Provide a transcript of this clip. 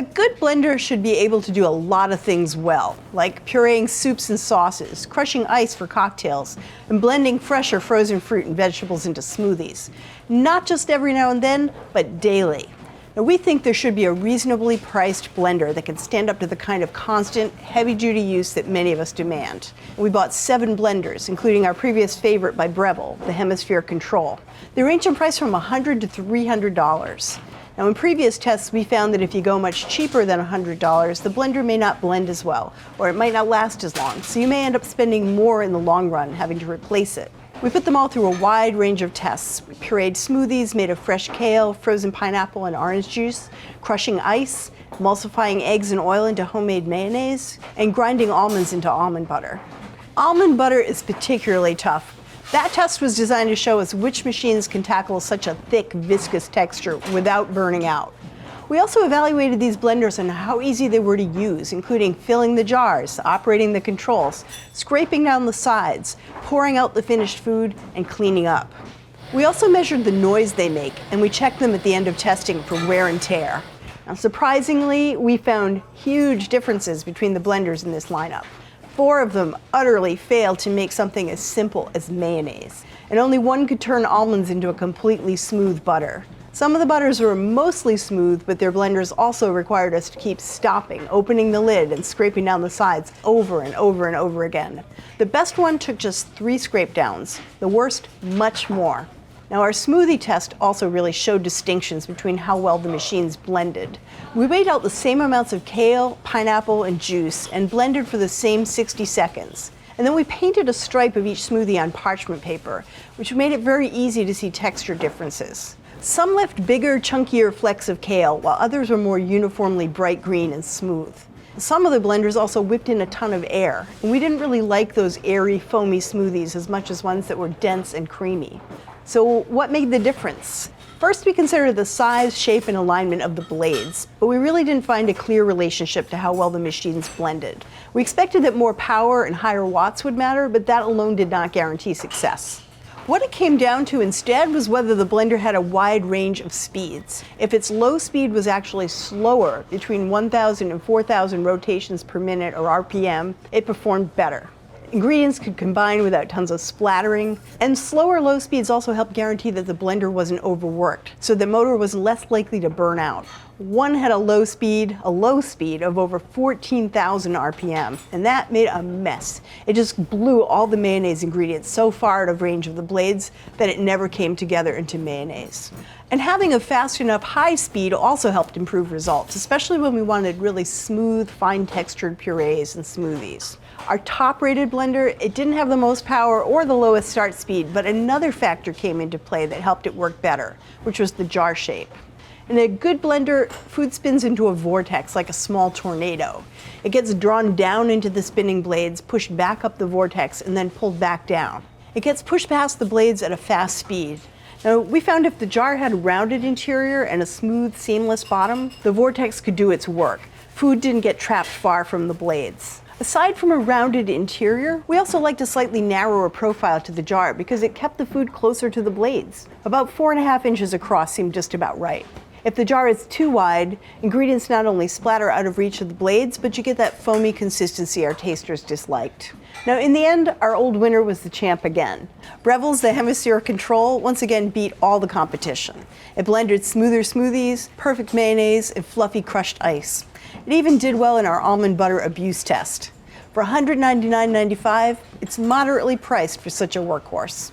A good blender should be able to do a lot of things well, like pureeing soups and sauces, crushing ice for cocktails, and blending fresh or frozen fruit and vegetables into smoothies. Not just every now and then, but daily. Now, we think there should be a reasonably priced blender that can stand up to the kind of constant, heavy-duty use that many of us demand. We bought 7 blenders, including our previous favorite by Breville, the Hemisphere Control. They range in price from $100 to $300. Now, in previous tests, we found that if you go much cheaper than $100, the blender may not blend as well, or it might not last as long, so you may end up spending more in the long run having to replace it. We put them all through a wide range of tests. We pureed smoothies made of fresh kale, frozen pineapple and orange juice, crushing ice, emulsifying eggs and oil into homemade mayonnaise, and grinding almonds into almond butter. Almond butter is particularly tough. That test was designed to show us which machines can tackle such a thick, viscous texture without burning out. We also evaluated these blenders on how easy they were to use, including filling the jars, operating the controls, scraping down the sides, pouring out the finished food, and cleaning up. We also measured the noise they make, and we checked them at the end of testing for wear and tear. Now, surprisingly, we found huge differences between the blenders in this lineup. 4 of them utterly failed to make something as simple as mayonnaise, and only 1 could turn almonds into a completely smooth butter. Some of the butters were mostly smooth, but their blenders also required us to keep stopping, opening the lid, and scraping down the sides over and over and over again. The best one took just 3 scrape downs, the worst much more. Now, our smoothie test also really showed distinctions between how well the machines blended. We weighed out the same amounts of kale, pineapple, and juice and blended for the same 60 seconds. And then we painted a stripe of each smoothie on parchment paper, which made it very easy to see texture differences. Some left bigger, chunkier flecks of kale, while others were more uniformly bright green and smooth. Some of the blenders also whipped in a ton of air, and we didn't really like those airy, foamy smoothies as much as ones that were dense and creamy. So what made the difference? First, we considered the size, shape, and alignment of the blades, but we really didn't find a clear relationship to how well the machines blended. We expected that more power and higher watts would matter, but that alone did not guarantee success. What it came down to instead was whether the blender had a wide range of speeds. If its low speed was actually slower, between 1,000 and 4,000 rotations per minute or RPM, it performed better. Ingredients could combine without tons of splattering, and slower low speeds also helped guarantee that the blender wasn't overworked, so the motor was less likely to burn out. One had a low speed of over 14,000 RPM, and that made a mess. It just blew all the mayonnaise ingredients so far out of range of the blades that it never came together into mayonnaise. And having a fast enough high speed also helped improve results, especially when we wanted really smooth, fine-textured purees and smoothies. Our top-rated blender, it didn't have the most power or the lowest start speed, but another factor came into play that helped it work better, which was the jar shape. In a good blender, food spins into a vortex like a small tornado. It gets drawn down into the spinning blades, pushed back up the vortex, and then pulled back down. It gets pushed past the blades at a fast speed. Now, we found if the jar had a rounded interior and a smooth, seamless bottom, the vortex could do its work. Food didn't get trapped far from the blades. Aside from a rounded interior, we also liked a slightly narrower profile to the jar because it kept the food closer to the blades. About 4.5 inches across seemed just about right. If the jar is too wide, ingredients not only splatter out of reach of the blades, but you get that foamy consistency our tasters disliked. Now, in the end, our old winner was the champ again. Breville's The Hemisphere Control once again beat all the competition. It blended smoother smoothies, perfect mayonnaise, and fluffy crushed ice. It even did well in our almond butter abuse test. For $199.95, it's moderately priced for such a workhorse.